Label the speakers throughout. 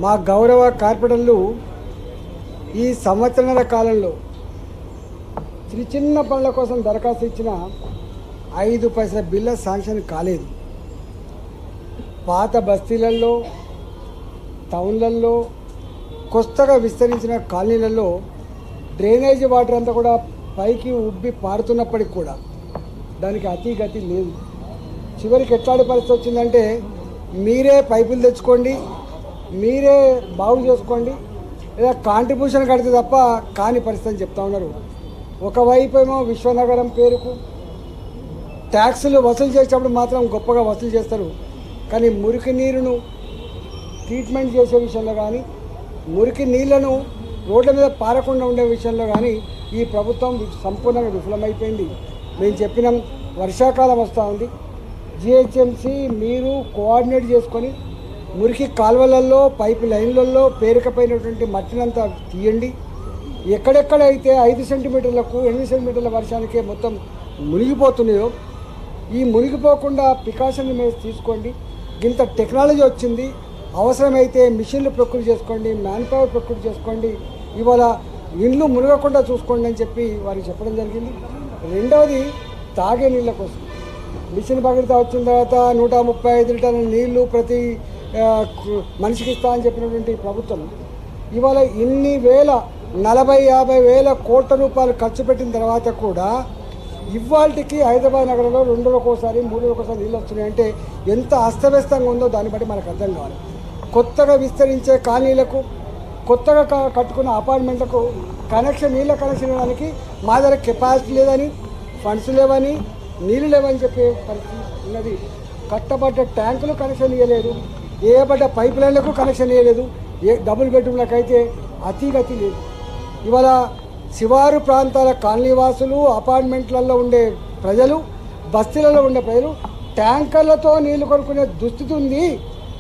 Speaker 1: మా గౌరవ కార్పొరేటర్లు ఈ సంవత్సరాల కాలంలో చిన్న పనుల కోసం దరఖాస్తు ఇచ్చిన 5 పైసల బిల్ల శాంక్షన్ కాలేదు. పాత బస్తీలలో, టౌన్లలో, కొత్తగా విస్తరించిన కాలనీలలో డ్రైనేజీ వాటర్ అంతా కూడా పైకి ఉబ్బి పారుతున్నప్పటికి కూడా దానికి అతిగతి లేదు. చివరికి ఎట్లాంటి పరిస్థితి వచ్చిందంటే మీరే పైపులు తెచ్చుకోండి, మీరే బాగు చేసుకోండి, లేదా కాంట్రిబ్యూషన్ కడితే తప్ప కాని పరిస్థితి అని చెప్తా ఉన్నారు. ఒకవైపు ఏమో విశ్వనగరం పేరుకు ట్యాక్సులు వసూలు చేసేటప్పుడు మాత్రం గొప్పగా వసూలు చేస్తారు. కానీ మురికి నీరును ట్రీట్మెంట్ చేసే విషయంలో కానీ, మురికి నీళ్లను రోడ్ల మీద పారకుండా ఉండే విషయంలో కానీ ఈ ప్రభుత్వం సంపూర్ణంగా విఫలమైపోయింది. మేము చెప్పినాం, వర్షాకాలం వస్తూ ఉంది, జిహెచ్ఎంసీ మీరు కోఆర్డినేట్ చేసుకొని మురికి కాలువలలో, పైపు లైన్లలో పేరుకపోయినటువంటి మట్టినంతా తీయండి. ఎక్కడెక్కడైతే 5 సెంటీమీటర్లకు 8 సెంటీమీటర్ల వర్షానికే మొత్తం మునిగిపోతున్నాయో ఈ మునిగిపోకుండా ప్రికాషన్ మీరు తీసుకోండి. ఇంత టెక్నాలజీ వచ్చింది, అవసరమైతే మిషన్లు ప్రకృతి చేసుకోండి, మ్యాన్ పవర్ ప్రకృతి చేసుకోండి, ఇవాళ ఇండ్లు మునగకుండా చూసుకోండి అని చెప్పి వారికి చెప్పడం జరిగింది. రెండవది తాగే నీళ్ళ కోసం మిషన్ భగీరథ వచ్చిన తర్వాత 135 లీటర్ల నీళ్లు ప్రతి మనిషికి ఇస్తా అని చెప్పినటువంటి ప్రభుత్వం ఇవాళ ఇన్ని వేల 40-50 వేల కోట్ల రూపాయలు ఖర్చు పెట్టిన తర్వాత కూడా ఇవాళకి హైదరాబాద్ నగరంలో 2 రోజులకోసారి 3 రోజులకోసారి నీళ్ళు వస్తున్నాయంటే ఎంత అస్తవ్యస్తంగా ఉందో దాన్ని బట్టి మనకు అర్థం కావాలి. కొత్తగా విస్తరించే కాలనీలకు, కొత్తగా కట్టుకున్న అపార్ట్మెంట్లకు నీళ్ళ కనెక్షన్ ఇవ్వడానికి మా దగ్గర కెపాసిటీ లేదని, ఫండ్స్ లేవని, నీళ్ళు లేవని చెప్పే పరిస్థితి ఉన్నది. కట్టబడ్డ ట్యాంకులు కనెక్షన్ ఇవ్వలేదు, వేయబడ్డ పైప్ లైన్లకు కనెక్షన్ ఇవ్వలేదు, డబుల్ బెడ్రూమ్లకు అయితే అతిగతి లేదు. ఇవాళ శివారు ప్రాంతాల కాలనీవాసులు, అపార్ట్మెంట్లలో ఉండే ప్రజలు, బస్తీలలో ఉండే ప్రజలు ట్యాంకర్లతో నీళ్లు కొనుక్కునే దుస్థితి ఉంది.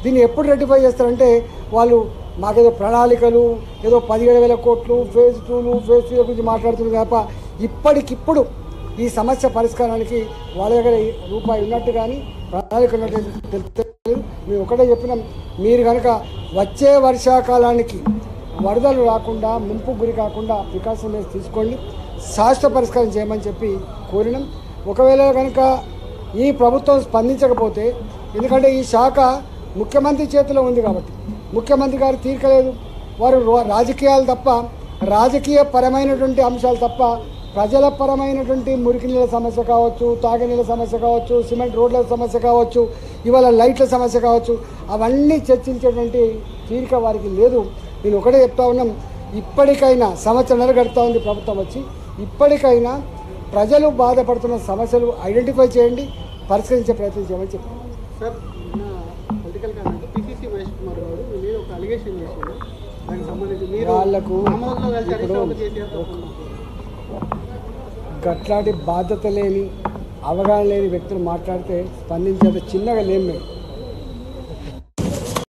Speaker 1: దీన్ని ఎప్పుడు రెక్టిఫై చేస్తారంటే వాళ్ళు మాకేదో ప్రణాళికలు, ఏదో 17,000 కోట్లు, ఫేజ్ 2లు, ఫేజ్ 3 గురించి మాట్లాడుతున్నారు తప్ప ఇప్పటికిప్పుడు ఈ సమస్య పరిష్కారానికి వాళ్ళ దగ్గర రూపాయి ఉన్నట్టు కానీ ప్రణాళిక ఉన్నట్టు తెలుస్తుంది. మేము ఒకటే చెప్పినాం, మీరు కనుక వచ్చే వర్షాకాలానికి వరదలు రాకుండా, ముంపు గురి కాకుండా ప్రికాషన్ తీసుకోండి, శాశ్వత పరిష్కారం చేయమని చెప్పి కోరినాం. ఒకవేళ కనుక ఈ ప్రభుత్వం స్పందించకపోతే, ఎందుకంటే ఈ శాఖ ముఖ్యమంత్రి చేతిలో ఉంది కాబట్టి ముఖ్యమంత్రి గారు తీర్చలేదు, వారు రాజకీయాలు తప్ప, రాజకీయ పరమైనటువంటి అంశాలు తప్ప ప్రజల పరమైనటువంటి మురికి నీళ్ళ సమస్య కావచ్చు, తాగునీళ్ళ సమస్య కావచ్చు, సిమెంట్ రోడ్ల సమస్య కావచ్చు, ఇవాళ లైట్ల సమస్య కావచ్చు, అవన్నీ చర్చించేటువంటి తీరిక వారికి లేదు. నేను ఒకటే చెప్తా ఉన్నాం, ఇప్పటికైనా సంవత్సరాలు గడుపుతా ఉంది ప్రభుత్వం వచ్చి, ఇప్పటికైనా ప్రజలు బాధపడుతున్న సమస్యలు ఐడెంటిఫై చేయండి, పరిష్కరించే ప్రయత్నం చేయమని చెప్పారు.
Speaker 2: Sir, political comment PCC Mahesh Kumar గారు మీరు ఒక అలిగేషన్ చేశారు, దానికి సంబంధించి
Speaker 1: వాళ్ళకు గట్లాంటి బాధ్యత లేని, అవగాహన లేని వ్యక్తులు మాట్లాడితే స్పందించేంత చిన్నగా లేము మేము.